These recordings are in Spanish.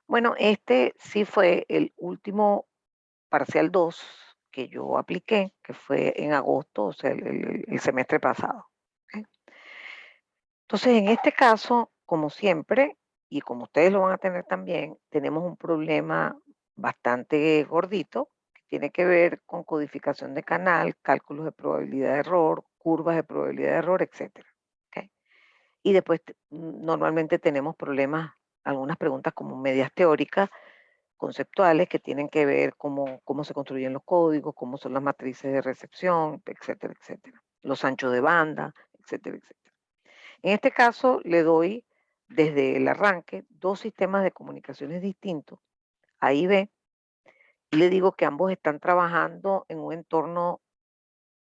Bueno, este sí fue el último parcial 2 que yo apliqué, que fue en agosto, o sea, el semestre pasado. ¿Ok? Entonces, en este caso, como siempre, y como ustedes lo van a tener también, tenemos un problema bastante gordito que tiene que ver con codificación de canal, cálculos de probabilidad de error, curvas de probabilidad de error, etcétera. ¿Ok? Y después normalmente tenemos problemas, algunas preguntas como medias teóricas conceptuales que tienen que ver cómo se construyen los códigos, cómo son las matrices de recepción, etcétera, etcétera. Los anchos de banda, etcétera, etcétera. En este caso, le doy desde el arranque dos sistemas de comunicaciones distintos, A y B, y le digo que ambos están trabajando en un entorno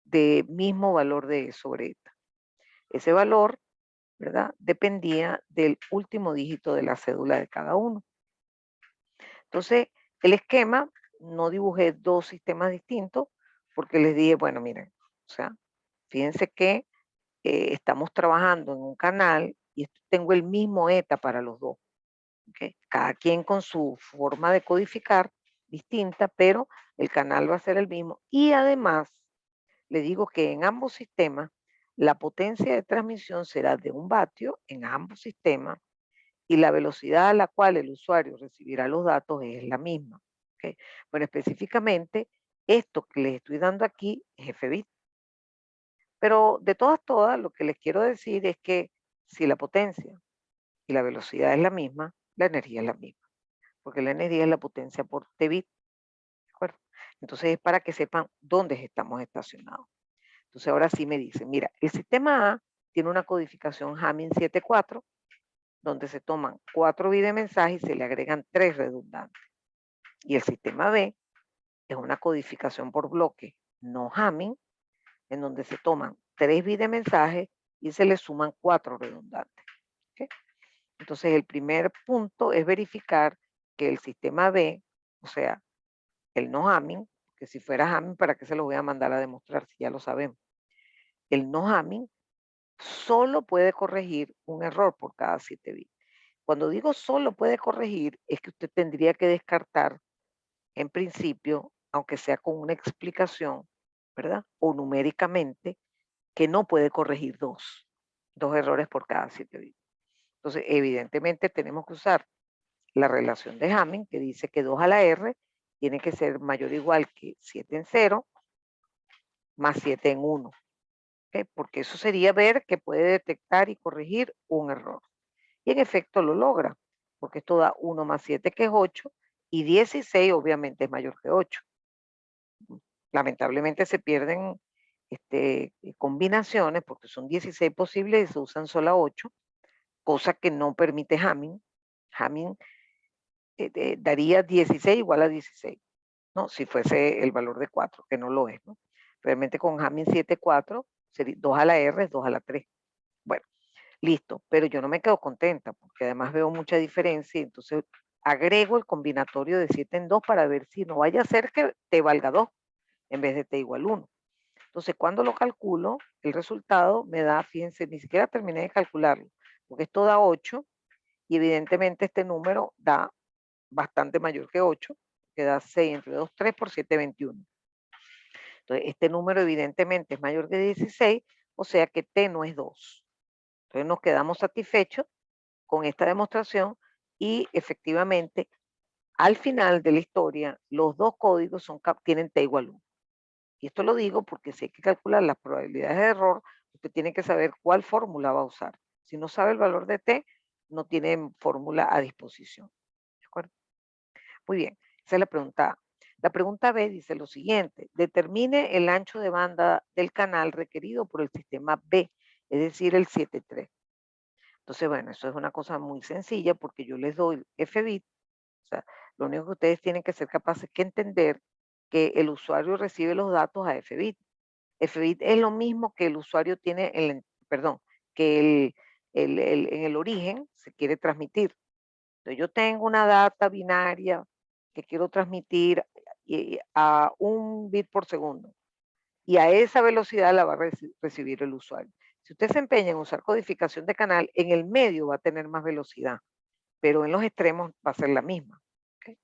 de mismo valor de sobre eta. Ese valor, ¿verdad? Dependía del último dígito de la cédula de cada uno. Entonces, el esquema, no dibujé dos sistemas distintos porque les dije, bueno, miren, o sea, fíjense que estamos trabajando en un canal y tengo el mismo ETA para los dos. ¿Ok? Cada quien con su forma de codificar distinta, pero el canal va a ser el mismo. Y además, le digo que en ambos sistemas, la potencia de transmisión será de 1 vatio en ambos sistemas y la velocidad a la cual el usuario recibirá los datos es la misma. ¿Ok? Bueno, específicamente, esto que les estoy dando aquí es FBit. Pero de todas, lo que les quiero decir es que si la potencia y la velocidad es la misma, la energía es la misma, porque la energía es la potencia por Tbit, ¿de acuerdo? Entonces es para que sepan dónde estamos estacionados. Entonces ahora sí me dicen, mira, el sistema A tiene una codificación Hamming 7.4, donde se toman 4 bits de mensaje y se le agregan 3 redundantes. Y el sistema B es una codificación por bloque no Hamming, en donde se toman 3 bits de mensaje y se le suman 4 redundantes. ¿Ok? Entonces, el primer punto es verificar que el sistema B, o sea, el no Hamming, que si fuera Hamming, ¿para qué se lo voy a mandar a demostrar si ya lo sabemos? El no Hamming solo puede corregir un error por cada 7 bits. Cuando digo solo puede corregir, es que usted tendría que descartar, en principio, aunque sea con una explicación, ¿verdad? O numéricamente, que no puede corregir dos errores por cada 7 bits. Entonces, evidentemente tenemos que usar la relación de Hamming, que dice que 2 a la R tiene que ser mayor o igual que 7 en 0 más 7 en 1. ¿Ok? Porque eso sería ver que puede detectar y corregir un error. Y en efecto lo logra, porque esto da 1 más 7 que es 8 y 16 obviamente es mayor que 8. Lamentablemente se pierden combinaciones porque son 16 posibles y se usan solo 8, cosa que no permite Hamming. Hamming daría 16 igual a 16, ¿no? Si fuese el valor de 4, que no lo es, ¿no? Realmente con Hamming 7.4, 2 a la R es 2 a la 3. Bueno, listo, pero yo no me quedo contenta porque además veo mucha diferencia y entonces agrego el combinatorio de 7 en 2 para ver si no vaya a ser que t valga 2 en vez de t igual 1. Entonces, cuando lo calculo, el resultado me da, fíjense, ni siquiera terminé de calcularlo, porque esto da 8 y evidentemente este número da bastante mayor que 8, que da 6 entre 2, 3 por 7, 21. Entonces, este número evidentemente es mayor que 16, o sea que t no es 2. Entonces, nos quedamos satisfechos con esta demostración y efectivamente, al final de la historia, los dos códigos tienen t igual 1. Y esto lo digo porque si hay que calcular las probabilidades de error, usted tiene que saber cuál fórmula va a usar. Si no sabe el valor de t, no tiene fórmula a disposición. ¿De acuerdo? Muy bien, esa es la pregunta A. La pregunta B dice lo siguiente: determine el ancho de banda del canal requerido por el sistema B, es decir, el 7.3. Entonces, bueno, eso es una cosa muy sencilla porque yo les doy FBit, o sea, lo único que ustedes tienen que ser capaces de entender que el usuario recibe los datos a FBit. FBit es lo mismo que el usuario tiene, perdón, que en el origen se quiere transmitir. Entonces, yo tengo una data binaria que quiero transmitir a 1 bit por segundo y a esa velocidad la va a recibir el usuario. Si usted se empeña en usar codificación de canal, en el medio va a tener más velocidad. pero en los extremos va a ser la misma. ¿Ok?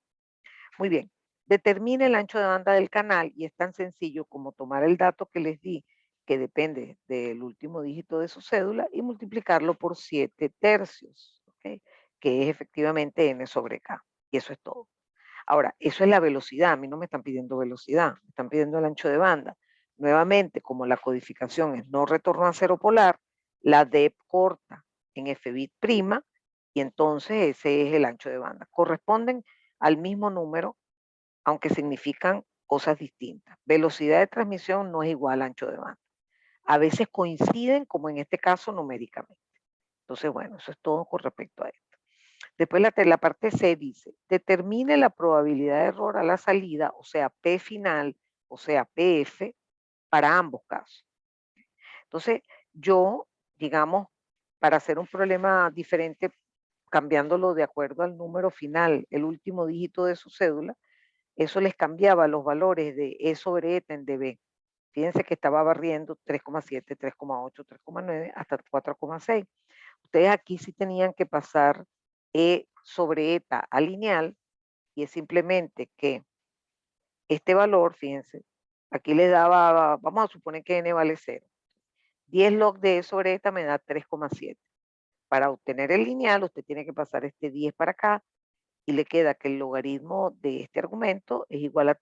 Muy bien. Determine el ancho de banda del canal y es tan sencillo como tomar el dato que les di, que depende del último dígito de su cédula, y multiplicarlo por 7/3, ¿ok? Que es efectivamente n sobre k. Y eso es todo. Ahora, eso es la velocidad. A mí no me están pidiendo velocidad, me están pidiendo el ancho de banda. Nuevamente, como la codificación es no retorno a cero polar, la dep corta en f bit prima y entonces ese es el ancho de banda. Corresponden al mismo número, aunque significan cosas distintas. Velocidad de transmisión no es igual a ancho de banda. A veces coinciden, como en este caso, numéricamente. Entonces, bueno, eso es todo con respecto a esto. Después la parte C dice, determine la probabilidad de error a la salida, o sea, P final, o sea, PF, para ambos casos. Entonces, yo, digamos, para hacer un problema diferente, cambiándolo de acuerdo al número final, el último dígito de su cédula, eso les cambiaba los valores de E sobre eta en dB. Fíjense que estaba barriendo 3,7, 3,8, 3,9 hasta 4,6. Ustedes aquí sí tenían que pasar E sobre eta a lineal y es simplemente que este valor, fíjense, aquí les daba, vamos a suponer que n vale 0. 10 log de E sobre eta me da 3,7. Para obtener el lineal, usted tiene que pasar este 10 para acá y le queda que el logaritmo de este argumento es igual a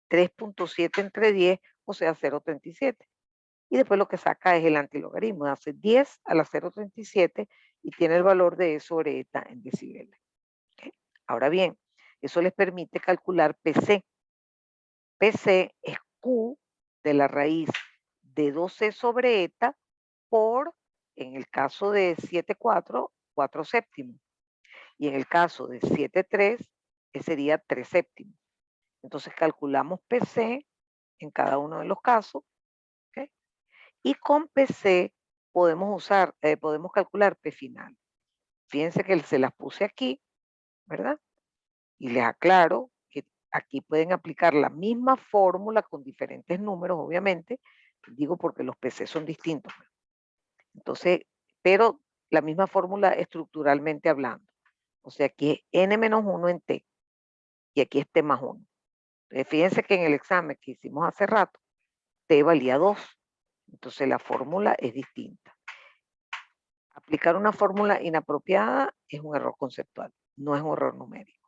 3,7 entre 10, o sea, 0,37. Y después lo que saca es el antilogaritmo, hace 10 a la 0,37 y tiene el valor de E sobre eta en decibeles. ¿Ok? Ahora bien, eso les permite calcular PC. PC es Q de la raíz de 2E sobre eta por, en el caso de 7,4, 4 séptimos. Y en el caso de 7,3, sería 3 séptimos. Entonces calculamos PC en cada uno de los casos. ¿Ok? Y con PC podemos calcular P final. Fíjense que se las puse aquí, ¿verdad? Y les aclaro que aquí pueden aplicar la misma fórmula con diferentes números, obviamente. Digo porque los PC son distintos. Entonces, pero la misma fórmula estructuralmente hablando. O sea, aquí es n-1 en t y aquí es t más 1. Entonces, fíjense que en el examen que hicimos hace rato, t valía 2. Entonces la fórmula es distinta. Aplicar una fórmula inapropiada es un error conceptual, no es un error numérico.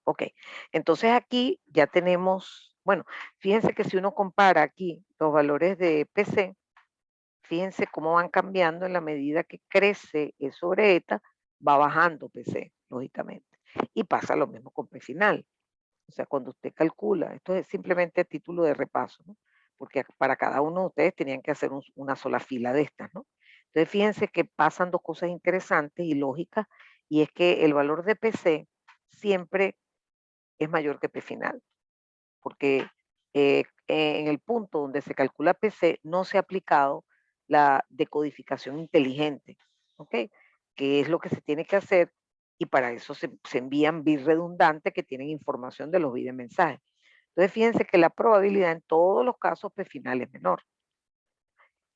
Ok, entonces aquí ya tenemos, bueno, fíjense que si uno compara aquí los valores de PC, fíjense cómo van cambiando en la medida que crece E sobre eta, va bajando PC, lógicamente. Y pasa lo mismo con P final. O sea, cuando usted calcula, esto es simplemente a título de repaso, ¿no? Porque para cada uno de ustedes tenían que hacer una sola fila de estas, ¿no? Entonces, fíjense que pasan dos cosas interesantes y lógicas, y es que el valor de PC siempre es mayor que P final, porque en el punto donde se calcula PC no se ha aplicado la decodificación inteligente, ¿ok? Que es lo que se tiene que hacer y para eso se envían bits redundantes que tienen información de los bits de mensaje. Entonces, fíjense que la probabilidad en todos los casos P final es menor.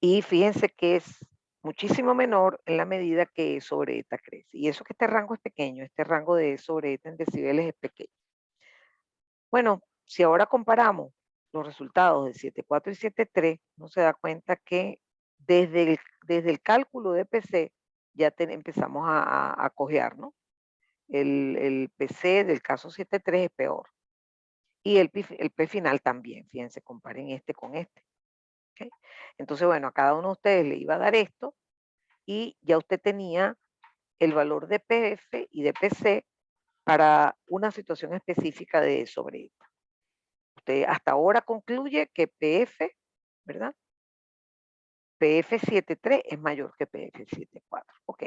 Y fíjense que es muchísimo menor en la medida que E sobre eta crece. Y eso que este rango es pequeño, este rango de E sobre eta en decibeles es pequeño. Bueno, si ahora comparamos los resultados de 7,4 y 7,3, uno se da cuenta que desde el cálculo de PC ya empezamos a cojear, ¿no? El PC del caso 7,3 es peor. Y el P final también, fíjense, comparen este con este. ¿Ok? Entonces, bueno, a cada uno de ustedes le iba a dar esto y ya usted tenía el valor de PF y de PC para una situación específica de E sobre eta. Usted hasta ahora concluye que PF, ¿verdad? PF 7,3 es mayor que PF 7,4. Ok.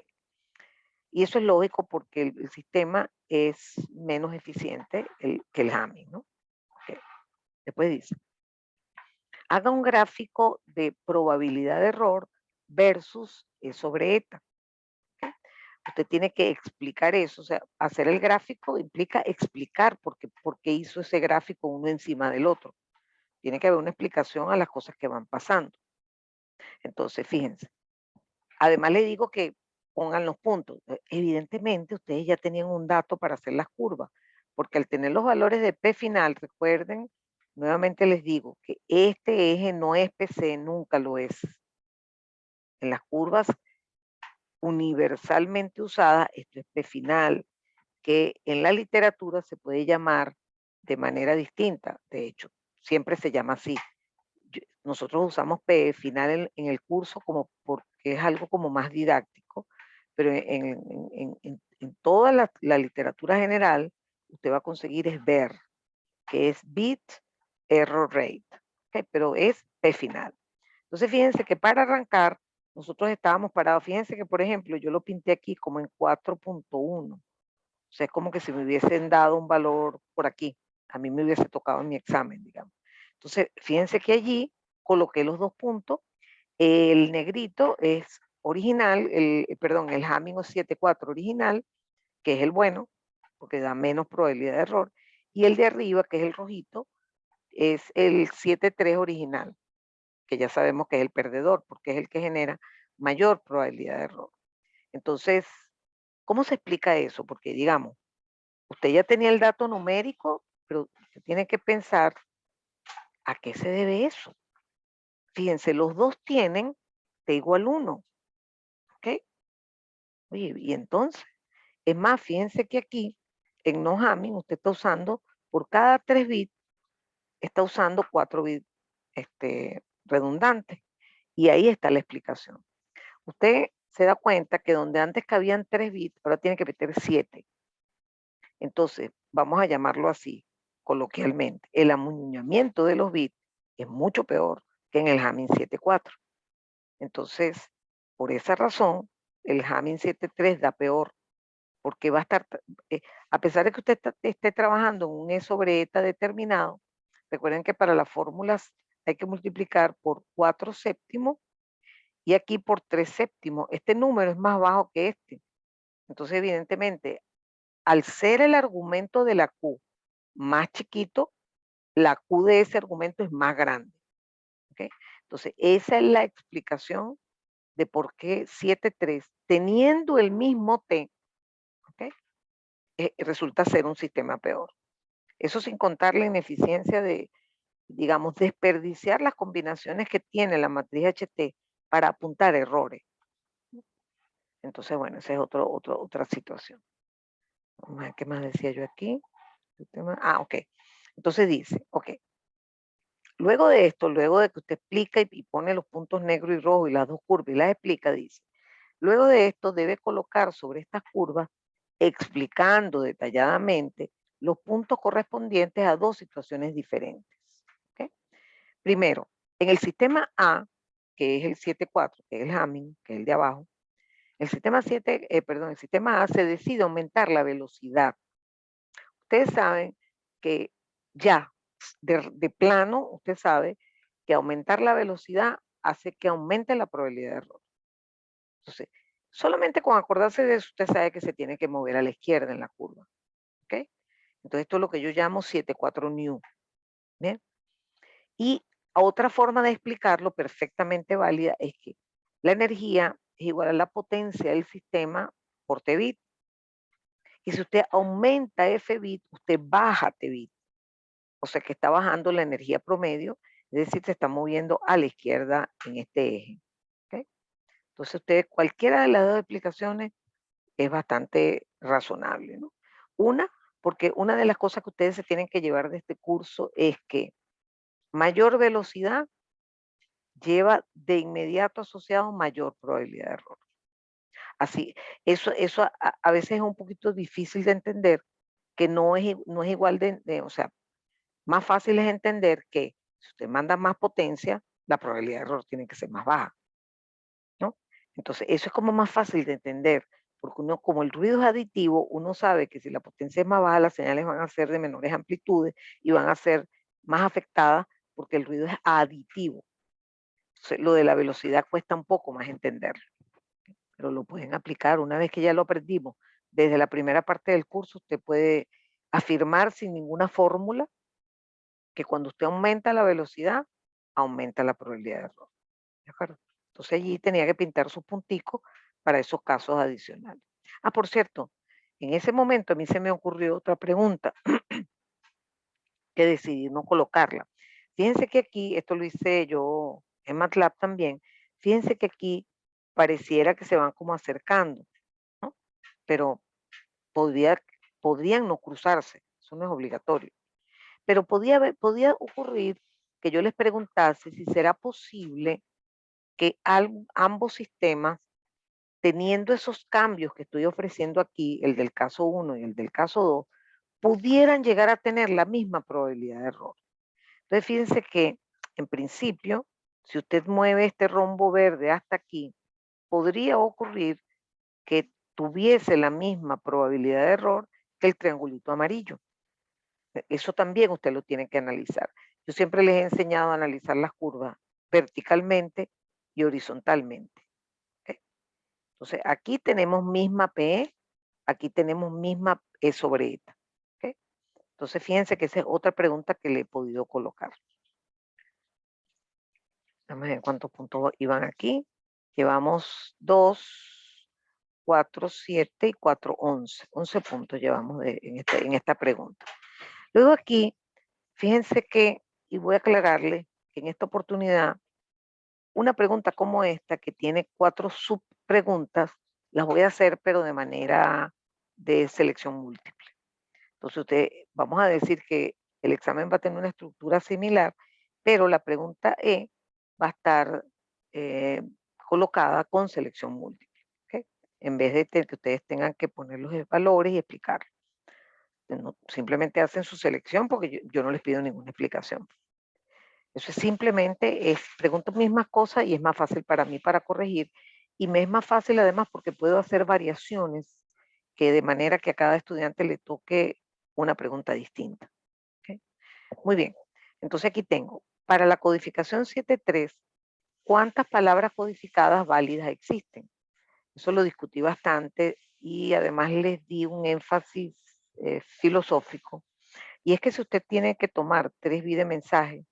Y eso es lógico porque el sistema es menos eficiente que el Hamming, ¿no? Ok. Después dice, haga un gráfico de probabilidad de error versus E sobre eta. ¿Ok? Usted tiene que explicar eso, o sea, hacer el gráfico implica explicar por qué hizo ese gráfico uno encima del otro. Tiene que haber una explicación a las cosas que van pasando. Entonces, fíjense. Además, le digo que pongan los puntos. Evidentemente, ustedes ya tenían un dato para hacer las curvas, porque al tener los valores de P final, recuerden, nuevamente les digo que este eje no es PC, nunca lo es. En las curvas universalmente usadas, esto es P final, que en la literatura se puede llamar de manera distinta. De hecho, siempre se llama así. Nosotros usamos P final en el curso como porque es algo como más didáctico, pero en toda la literatura general, usted va a conseguir es ver, que es bit error rate, ¿okay? Pero es P final. Entonces, fíjense que para arrancar, nosotros estábamos parados. Fíjense que, por ejemplo, yo lo pinté aquí como en 4.1. O sea, es como que si me hubiesen dado un valor por aquí. A mí me hubiese tocado en mi examen, digamos. Entonces, fíjense que allí coloqué los 2 puntos. El negrito es original, perdón, el Hamming 7.4 original, que es el bueno, porque da menos probabilidad de error. Y el de arriba, que es el rojito, es el 7.3 original, que ya sabemos que es el perdedor, porque es el que genera mayor probabilidad de error. Entonces, ¿cómo se explica eso? Porque digamos, usted ya tenía el dato numérico, pero usted tiene que pensar a qué se debe eso. Fíjense, los dos tienen T igual 1, ¿ok? Oye, y entonces, es más, fíjense que aquí, en no Hamming, usted está usando, por cada 3 bits, está usando 4 bits redundantes. Y ahí está la explicación. Usted se da cuenta que donde antes cabían 3 bits, ahora tiene que meter 7. Entonces, vamos a llamarlo así, coloquialmente. El amuñamiento de los bits es mucho peor que en el Hamming 7.4. Entonces, por esa razón, el Hamming 7.3 da peor, porque va a estar, a pesar de que usted esté trabajando en un E sobre eta determinado, recuerden que para las fórmulas hay que multiplicar por 4 séptimos y aquí por 3 séptimos. Este número es más bajo que este. Entonces, evidentemente, al ser el argumento de la Q más chiquito, la Q de ese argumento es más grande. ¿Okay? Entonces, esa es la explicación de por qué 7.3, teniendo el mismo T, ¿okay? Resulta ser un sistema peor. Eso sin contar la ineficiencia de, digamos, desperdiciar las combinaciones que tiene la matriz HT para apuntar errores. Entonces, bueno, esa es otra situación. Vamos a ver qué más decía yo aquí. Ok. Entonces dice, ok. Luego de esto, luego de que usted explica y pone los puntos negros y rojos y las dos curvas y las explica, dice, luego de esto debe colocar sobre estas curvas, explicando detalladamente los puntos correspondientes a dos situaciones diferentes. ¿Okay? Primero, en el sistema A, que es el 7.4, que es el Hamming, que es el de abajo, el sistema el sistema A se decide aumentar la velocidad. Ustedes saben que ya de plano, usted sabe que aumentar la velocidad hace que aumente la probabilidad de error. Entonces, solamente con acordarse de eso, usted sabe que se tiene que mover a la izquierda en la curva. ¿Ok? Entonces, esto es lo que yo llamo 7.4 new. ¿Bien? Y otra forma de explicarlo perfectamente válida es que la energía es igual a la potencia del sistema por T bit. Y si usted aumenta F bit, usted baja T bit. O sea que está bajando la energía promedio, es decir, se está moviendo a la izquierda en este eje. ¿Okay? Entonces, usted, cualquiera de las dos explicaciones es bastante razonable, ¿no? Una, porque una de las cosas que ustedes se tienen que llevar de este curso es que mayor velocidad lleva de inmediato asociado mayor probabilidad de error. Así, eso a veces es un poquito difícil de entender, que no es igual o sea, más fácil es entender que si usted manda más potencia, la probabilidad de error tiene que ser más baja, ¿no? Entonces, eso es como más fácil de entender, porque uno, como el ruido es aditivo, uno sabe que si la potencia es más baja, las señales van a ser de menores amplitudes y van a ser más afectadas porque el ruido es aditivo. Entonces, lo de la velocidad cuesta un poco más entenderlo, pero lo pueden aplicar una vez que ya lo aprendimos. Desde la primera parte del curso, usted puede afirmar sin ninguna fórmula que cuando usted aumenta la velocidad, aumenta la probabilidad de error. ¿De acuerdo? Entonces allí tenía que pintar sus punticos para esos casos adicionales. Ah, por cierto, en ese momento a mí se me ocurrió otra pregunta que decidí no colocarla. Fíjense que aquí, esto lo hice yo en MATLAB también, fíjense que aquí pareciera que se van como acercando, ¿no? Pero podría, podrían no cruzarse, eso no es obligatorio. Pero podía ocurrir que yo les preguntase si será posible que ambos sistemas, teniendo esos cambios que estoy ofreciendo aquí, el del caso 1 y el del caso 2, pudieran llegar a tener la misma probabilidad de error. Entonces, fíjense que en principio, si usted mueve este rombo verde hasta aquí, podría ocurrir que tuviese la misma probabilidad de error que el triangulito amarillo. Eso también usted lo tiene que analizar. Yo siempre les he enseñado a analizar las curvas verticalmente y horizontalmente. ¿Ok? Entonces, aquí tenemos misma PE, aquí tenemos misma E sobre eta. ¿Ok? Entonces, fíjense que esa es otra pregunta que le he podido colocar. Vamos a ver cuántos puntos iban aquí. Llevamos 2, 4, 7 y 4, 11. 11 puntos llevamos en esta pregunta. Luego aquí, fíjense que, y voy a aclararle que en esta oportunidad, una pregunta como esta, que tiene 4 subpreguntas, las voy a hacer, pero de manera de selección múltiple. Entonces, vamos a decir que el examen va a tener una estructura similar, pero la pregunta E va a estar eh, colocada con selección múltiple, ¿ok? En vez de que ustedes tengan que poner los valores y explicarlos. No, simplemente hacen su selección porque yo no les pido ninguna explicación. Eso es simplemente, pregunto mismas cosas y es más fácil para mí para corregir. Y me es más fácil además porque puedo hacer variaciones que de manera que a cada estudiante le toque una pregunta distinta. ¿Ok? Muy bien. Entonces aquí tengo, para la codificación 7.3, ¿cuántas palabras codificadas válidas existen? Eso lo discutí bastante y además les di un énfasis filosófico. Y es que si usted tiene que tomar 3 bits de mensaje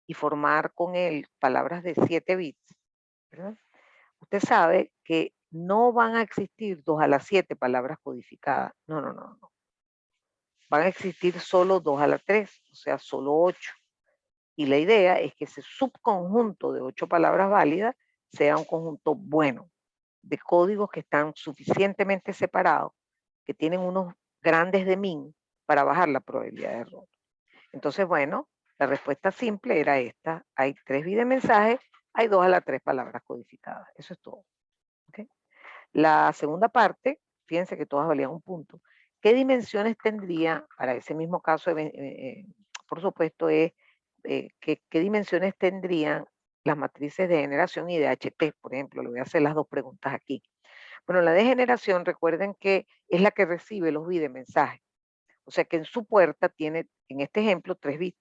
y formar con él palabras de 7 bits, ¿verdad? Usted sabe que no van a existir 2 a la 7 palabras codificadas. No, no, no, no. Van a existir solo 2 a la 3, o sea, solo 8. Y la idea es que ese subconjunto de 8 palabras válidas sea un conjunto bueno, de códigos que están suficientemente separados, que tienen unos grandes de min para bajar la probabilidad de error. Entonces, bueno, la respuesta simple era esta. Hay 3 bits de mensaje, hay 2 a la 3 palabras codificadas. Eso es todo. ¿Okay? La segunda parte, fíjense que todas valían un punto. ¿Qué dimensiones tendría, para ese mismo caso, por supuesto, es qué dimensiones tendrían las matrices de generación y de HT? Por ejemplo, le voy a hacer las dos preguntas aquí. Bueno, la de generación, recuerden que es la que recibe los bits de mensaje. O sea que en su puerta tiene, en este ejemplo, 3 bits.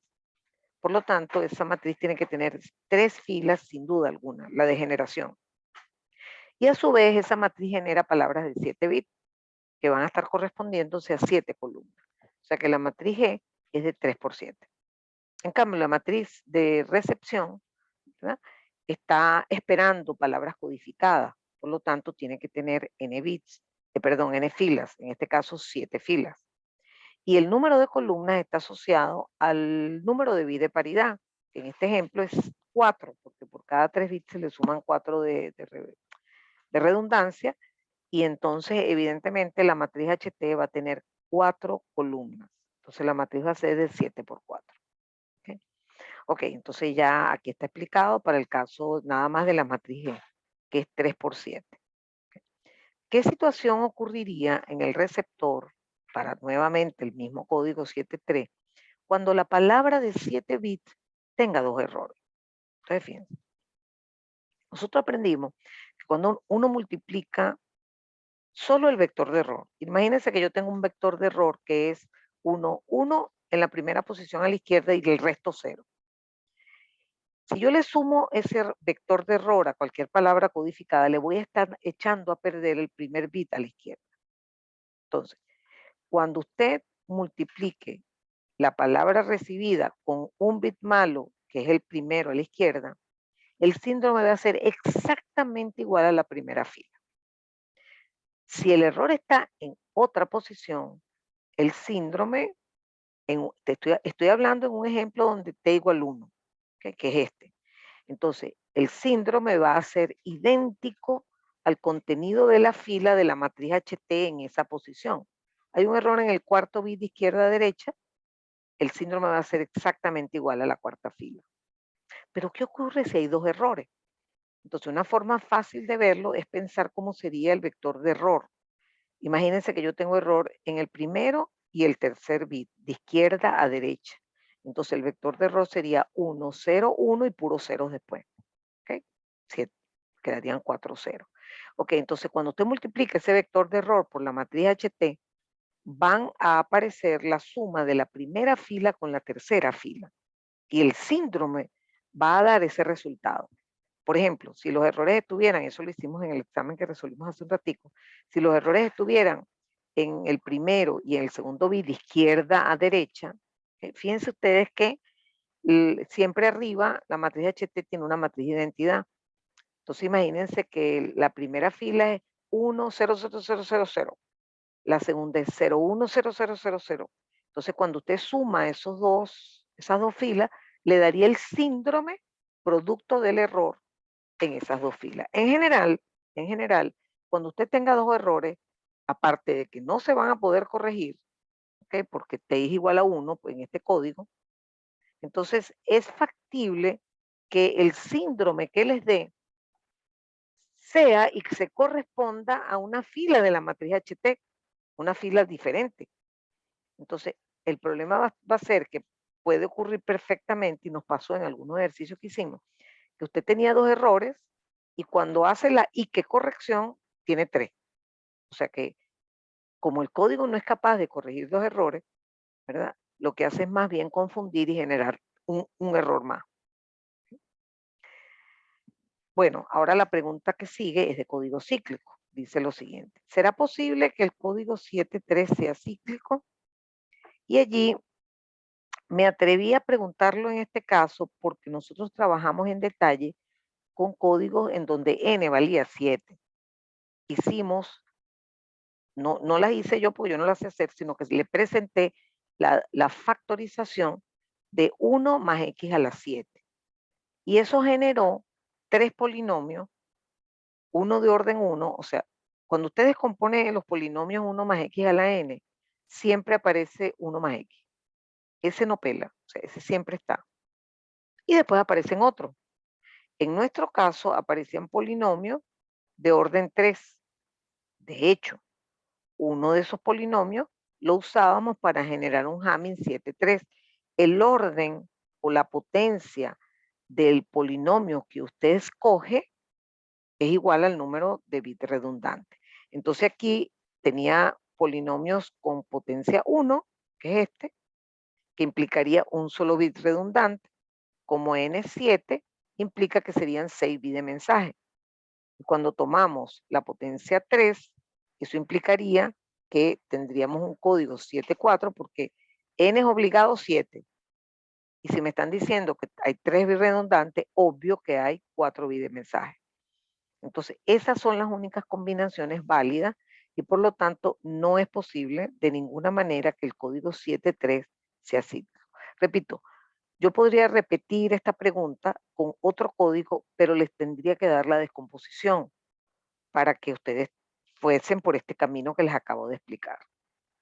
Por lo tanto, esa matriz tiene que tener 3 filas sin duda alguna, la de generación. Y a su vez, esa matriz genera palabras de 7 bits que van a estar correspondiéndose a 7 columnas. O sea que la matriz G es de 3 por 7. En cambio, la matriz de recepción, ¿verdad?, está esperando palabras codificadas. Por lo tanto, tiene que tener n bits, n filas, en este caso 7 filas. Y el número de columnas está asociado al número de bits de paridad, que en este ejemplo es 4, porque por cada 3 bits se le suman 4 de redundancia, y entonces evidentemente la matriz HT va a tener 4 columnas. Entonces la matriz va a ser de 7 por 4. ¿Okay? Ok, entonces ya aquí está explicado para el caso nada más de la matriz G, que es 3 por 7. ¿Okay? ¿Qué situación ocurriría en el receptor para nuevamente el mismo código 7.3 cuando la palabra de 7 bits tenga 2 errores? Entonces, fíjense, nosotros aprendimos que cuando uno multiplica solo el vector de error, imagínense que yo tengo un vector de error que es 1, 1 en la primera posición a la izquierda y el resto 0. Si yo le sumo ese vector de error a cualquier palabra codificada, le voy a estar echando a perder el primer bit a la izquierda. Entonces, cuando usted multiplique la palabra recibida con un bit malo, que es el primero a la izquierda, el síndrome va a ser exactamente igual a la primera fila. Si el error está en otra posición, el síndrome, estoy hablando en un ejemplo donde t igual 1, que es este. Entonces, el síndrome va a ser idéntico al contenido de la fila de la matriz HT en esa posición. Hay un error en el cuarto bit de izquierda a derecha, el síndrome va a ser exactamente igual a la cuarta fila. Pero ¿qué ocurre si hay dos errores? Entonces, una forma fácil de verlo es pensar cómo sería el vector de error. Imagínense que yo tengo error en el primero y el tercer bit, de izquierda a derecha. Entonces, el vector de error sería 1, 0, 1 y puros ceros después. ¿Ok? 7, quedarían 4 ceros. Ok, entonces cuando usted multiplica ese vector de error por la matriz HT, van a aparecer la suma de la primera fila con la tercera fila. Y el síndrome va a dar ese resultado. Por ejemplo, si los errores estuvieran, eso lo hicimos en el examen que resolvimos hace un ratico, si los errores estuvieran en el primero y en el segundo bit de izquierda a derecha, fíjense ustedes que siempre arriba la matriz HT tiene una matriz de identidad. Entonces imagínense que la primera fila es 1, 0, 0, 0, 0, 0. La segunda es 0, 1, 0, 0, 0, 0. Entonces cuando usted suma esas dos filas, le daría el síndrome producto del error en esas dos filas. En general, cuando usted tenga dos errores, aparte de que no se van a poder corregir, ¿okay? Porque t es igual a 1 pues, en este código, entonces es factible que el síndrome que les dé sea y que se corresponda a una fila de la matriz HT, una fila diferente. Entonces, el problema va a ser que puede ocurrir perfectamente, y nos pasó en algunos ejercicios que hicimos, que usted tenía dos errores y cuando hace la y que corrección, tiene tres. O sea que como el código no es capaz de corregir dos errores, ¿verdad? Lo que hace es más bien confundir y generar un error más. Bueno, ahora la pregunta que sigue es de código cíclico. Dice lo siguiente: ¿será posible que el código 7.3 sea cíclico? Y allí me atreví a preguntarlo en este caso porque nosotros trabajamos en detalle con códigos en donde n valía 7. Hicimos, no las hice yo porque yo no las sé hacer, sino que le presenté la factorización de 1 más x a la 7. Y eso generó tres polinomios, uno de orden 1, o sea, cuando usted descompone los polinomios 1 más x a la n, siempre aparece 1 más x. Ese no pela, o sea, ese siempre está. Y después aparecen otros. En nuestro caso aparecían polinomios de orden 3. De hecho, uno de esos polinomios lo usábamos para generar un Hamming 7.3. El orden o la potencia del polinomio que usted escoge es igual al número de bits redundante. Entonces aquí tenía polinomios con potencia 1, que es este, que implicaría un solo bit redundante, como N7 implica que serían 6 bits de mensaje. Y cuando tomamos la potencia 3, eso implicaría que tendríamos un código 7.4 porque N es obligado 7. Y si me están diciendo que hay 3 bits redundantes, obvio que hay 4 bits de mensaje. Entonces, esas son las únicas combinaciones válidas y por lo tanto no es posible de ninguna manera que el código 7.3 sea cíclico. Repito, yo podría repetir esta pregunta con otro código, pero les tendría que dar la descomposición para que ustedes fuesen por este camino que les acabo de explicar.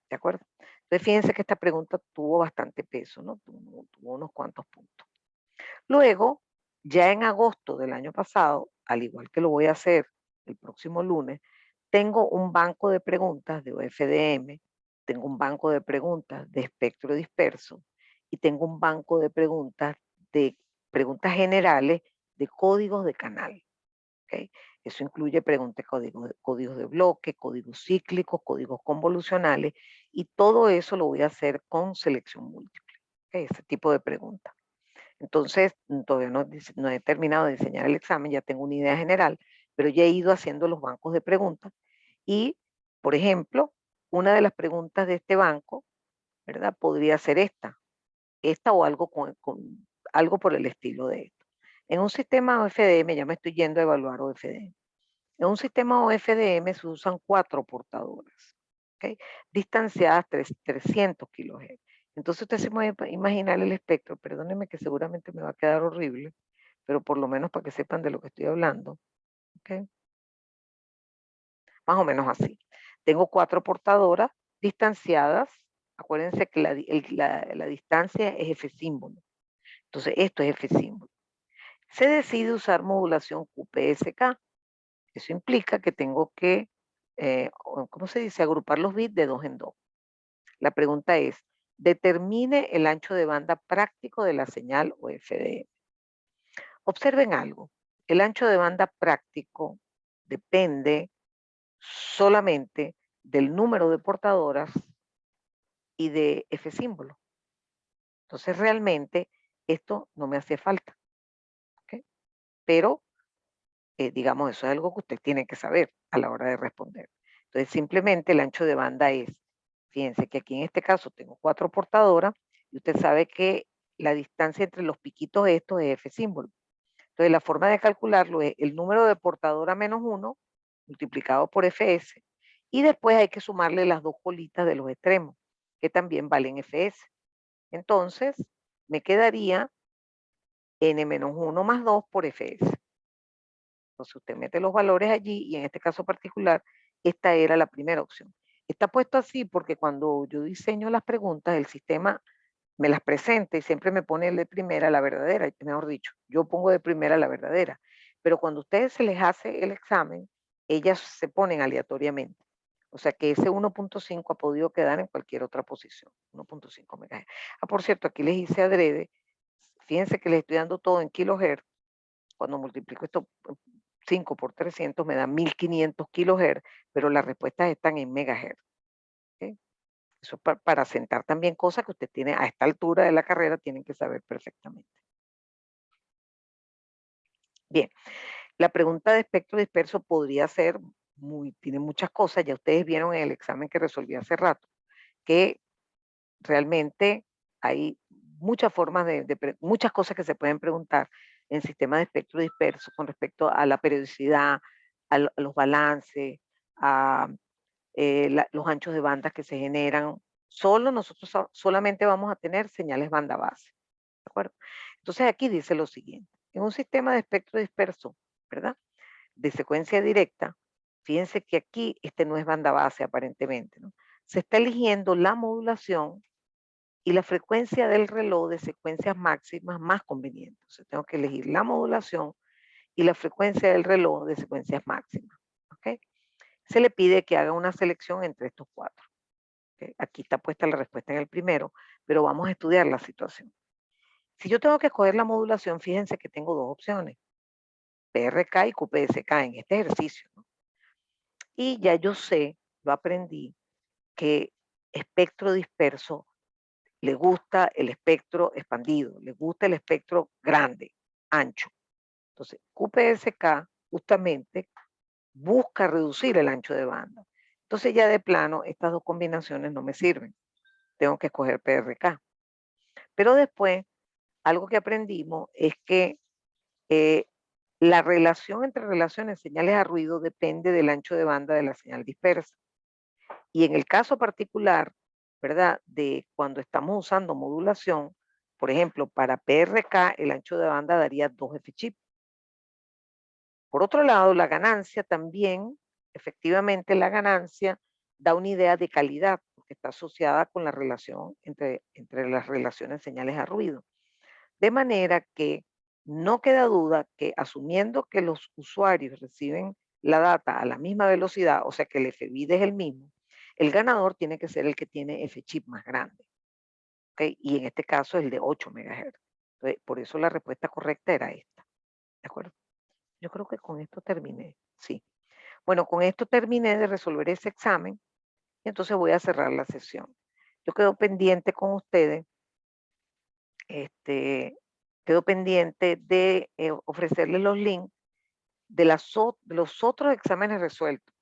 ¿De acuerdo? Entonces, fíjense que esta pregunta tuvo bastante peso, ¿no? Tuvo unos cuantos puntos. Luego, ya en agosto del año pasado, al igual que lo voy a hacer el próximo lunes, tengo un banco de preguntas de OFDM, tengo un banco de preguntas de espectro disperso y tengo un banco de preguntas generales de códigos de canal. ¿Okay? Eso incluye preguntas códigos de bloque, códigos cíclicos, códigos convolucionales y todo eso lo voy a hacer con selección múltiple. ¿Okay? Ese tipo de preguntas. Entonces, todavía no he terminado de diseñar el examen, ya tengo una idea general, pero ya he ido haciendo los bancos de preguntas y, por ejemplo, una de las preguntas de este banco, ¿verdad? Podría ser esta o algo, algo por el estilo de esto. En un sistema OFDM, ya me estoy yendo a evaluar OFDM. En un sistema OFDM se usan 4 portadoras, ¿ok? Distanciadas 300 kHz. Entonces usted se puede imaginar el espectro, perdónenme que seguramente me va a quedar horrible, pero por lo menos para que sepan de lo que estoy hablando, ¿ok? Más o menos así. Tengo 4 portadoras distanciadas. Acuérdense que la distancia es F símbolo. Entonces, esto es F símbolo. Se decide usar modulación QPSK. Eso implica que tengo que, ¿cómo se dice? Agrupar los bits de 2 en 2. La pregunta es, determine el ancho de banda práctico de la señal OFDM. Observen algo. El ancho de banda práctico depende solamente del número de portadoras y de F símbolo. Entonces realmente esto no me hace falta, ¿ok? Pero digamos, eso es algo que usted tiene que saber a la hora de responder. Entonces simplemente el ancho de banda es, fíjense que aquí en este caso tengo 4 portadoras y usted sabe que la distancia entre los piquitos estos es F símbolo. Entonces la forma de calcularlo es el número de portadora menos 1 multiplicado por Fs y después hay que sumarle las 2 colitas de los extremos que también valen Fs. Entonces me quedaría n-1 más 2 por Fs. Entonces usted mete los valores allí y en este caso particular, esta era la primera opción. Está puesto así porque cuando yo diseño las preguntas, el sistema me las presenta y siempre me pone de primera la verdadera, mejor dicho, yo pongo de primera la verdadera. Pero cuando a ustedes se les hace el examen, ellas se ponen aleatoriamente. O sea que ese 1.5 ha podido quedar en cualquier otra posición, 1.5 MHz. Ah, por cierto, aquí les hice adrede, fíjense que les estoy dando todo en kilohertz, cuando multiplico esto 5 por 300 me da 1500 kilohertz, pero las respuestas están en megahertz. ¿Okay? Eso es para sentar también cosas que usted tiene a esta altura de la carrera, tienen que saber perfectamente. Bien, la pregunta de espectro disperso podría ser, tiene muchas cosas, ya ustedes vieron en el examen que resolví hace rato, que realmente hay muchas formas muchas cosas que se pueden preguntar en sistema de espectro disperso con respecto a la periodicidad, a los balances, a los anchos de bandas que se generan. Nosotros solamente vamos a tener señales banda base. ¿De acuerdo? Entonces aquí dice lo siguiente. En un sistema de espectro disperso, ¿verdad? De secuencia directa, fíjense que aquí este no es banda base aparentemente, ¿no? Se está eligiendo la modulación y la frecuencia del reloj de secuencias máximas más conveniente. O sea, tengo que elegir la modulación y la frecuencia del reloj de secuencias máximas. ¿Ok? Se le pide que haga una selección entre estos 4. ¿Okay? Aquí está puesta la respuesta en el primero, pero vamos a estudiar la situación. Si yo tengo que escoger la modulación, fíjense que tengo 2 opciones, PRK y QPSK en este ejercicio, ¿no? Y ya yo sé, lo aprendí, que espectro disperso le gusta el espectro expandido, le gusta el espectro grande, ancho. Entonces, QPSK justamente busca reducir el ancho de banda. Entonces ya de plano, estas 2 combinaciones no me sirven. Tengo que escoger PRK. Pero después, algo que aprendimos es que la relación entre relaciones señales a ruido depende del ancho de banda de la señal dispersa. Y en el caso particular, ¿verdad? De cuando estamos usando modulación, por ejemplo, para PRK el ancho de banda daría 2 F-chip. Por otro lado, la ganancia también, efectivamente la ganancia da una idea de calidad, porque está asociada con la relación entre las relaciones señales a ruido. De manera que no queda duda que asumiendo que los usuarios reciben la data a la misma velocidad, o sea que el F-bit es el mismo, el ganador tiene que ser el que tiene F-chip más grande. ¿Okay? Y en este caso el de 8 MHz. Entonces, por eso la respuesta correcta era esta. ¿De acuerdo? Yo creo que con esto terminé. Sí. Bueno, con esto terminé de resolver ese examen y entonces voy a cerrar la sesión. Yo quedo pendiente con ustedes, quedo pendiente de ofrecerles los links de los otros exámenes resueltos.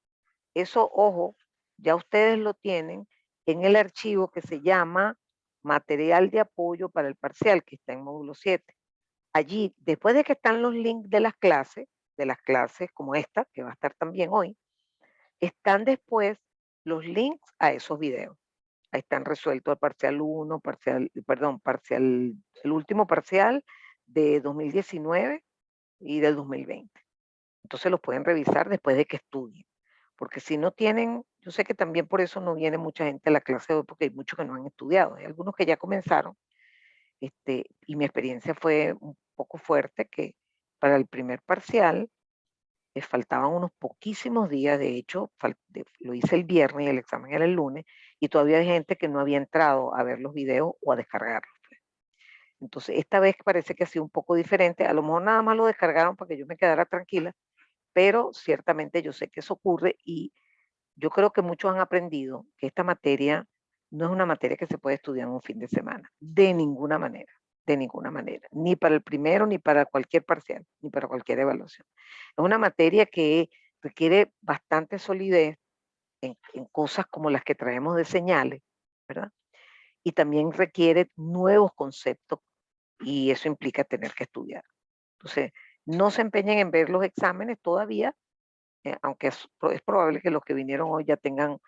Eso, ojo, ya ustedes lo tienen en el archivo que se llama Material de Apoyo para el Parcial, que está en módulo 7. Allí, después de que están los links de las clases, de las clases como esta, que va a estar también hoy, están después los links a esos videos. Ahí están resueltos el parcial 1, el último parcial de 2019 y del 2020. Entonces los pueden revisar después de que estudien. Porque si no tienen, yo sé que también por eso no viene mucha gente a la clase de hoy, porque hay muchos que no han estudiado. Hay algunos que ya comenzaron, y mi experiencia fue un poco fuerte, que para el primer parcial les faltaban unos poquísimos días. De hecho, lo hice el viernes y el examen era el lunes, y todavía hay gente que no había entrado a ver los videos o a descargarlos. Entonces, esta vez parece que ha sido un poco diferente. A lo mejor nada más lo descargaron para que yo me quedara tranquila, pero ciertamente yo sé que eso ocurre, y yo creo que muchos han aprendido que esta materia no es una materia que se puede estudiar en un fin de semana, de ninguna manera, ni para el primero, ni para cualquier parcial, ni para cualquier evaluación. Es una materia que requiere bastante solidez en cosas como las que traemos de señales, ¿verdad? Y también requiere nuevos conceptos, y eso implica tener que estudiar. Entonces, no se empeñen en ver los exámenes todavía, aunque es probable que los que vinieron hoy ya tengan,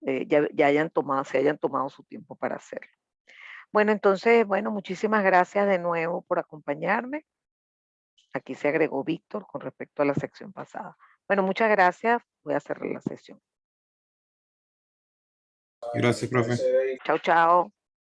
ya se hayan tomado su tiempo para hacerlo. Bueno, entonces, bueno, muchísimas gracias de nuevo por acompañarme. Aquí se agregó Víctor con respecto a la sección pasada. Bueno, muchas gracias. Voy a cerrar la sesión. Gracias, profe. Chao, chao.